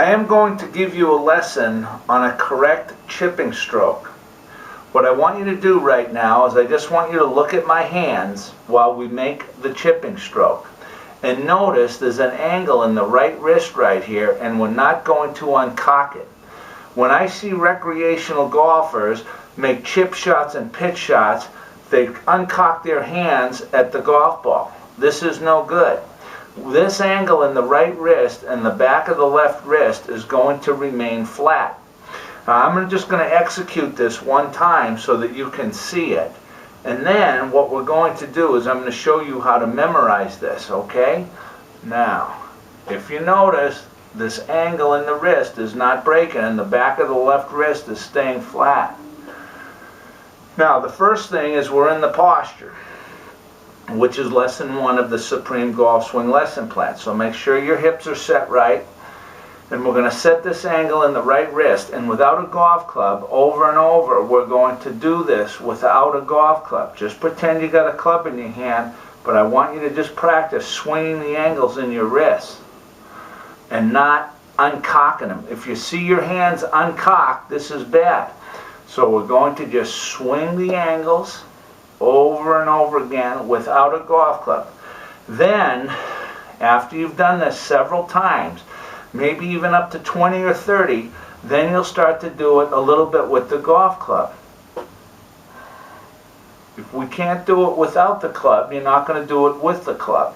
I am going to give you a lesson on a correct chipping stroke. What I want you to do right now is I just want you to look at my hands while we make the chipping stroke. And notice there's an angle in the right wrist right here, and we're not going to uncock it. When I see recreational golfers make chip shots and pitch shots, they uncock their hands at the golf ball. This is no good. This angle in the right wrist and the back of the left wrist is going to remain flat. Now, I'm just going to execute this one time so that you can see it. And then what we're going to do is I'm going to show you how to memorize this, okay? Now, if you notice, this angle in the wrist is not breaking and the back of the left wrist is staying flat. Now, the first thing is we're in the posture, which is lesson 1 of the Supreme Golf Swing Lesson Plan. So make sure your hips are set right. And we're going to set this angle in the right wrist. And without a golf club, over and over, we're going to do this without a golf club. Just pretend you got a club in your hand, but I want you to just practice swinging the angles in your wrists and not uncocking them. If you see your hands uncocked, this is bad. So we're going to just swing the angles over and over again without a golf club. Then, after you've done this several times, maybe even up to 20 or 30, then you'll start to do it a little bit with the golf club. If we can't do it without the club, you're not going to do it with the club.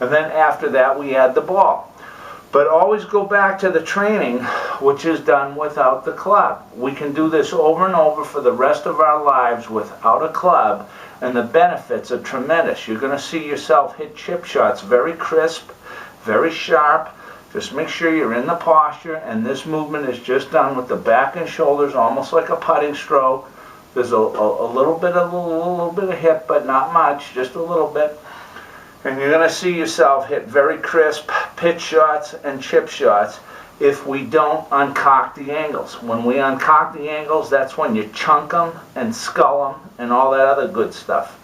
And then after that, we add the ball. But always go back to the training, which is done without the club. We can do this over and over for the rest of our lives without a club, and the benefits are tremendous. You're going to see yourself hit chip shots very crisp, very sharp. Just make sure you're in the posture, and this movement is just done with the back and shoulders, almost like a putting stroke. There's a little bit of hip, but not much, just a little bit. And you're going to see yourself hit very crisp pitch shots and chip shots if we don't uncock the angles. When we uncock the angles, that's when you chunk them and skull them and all that other good stuff.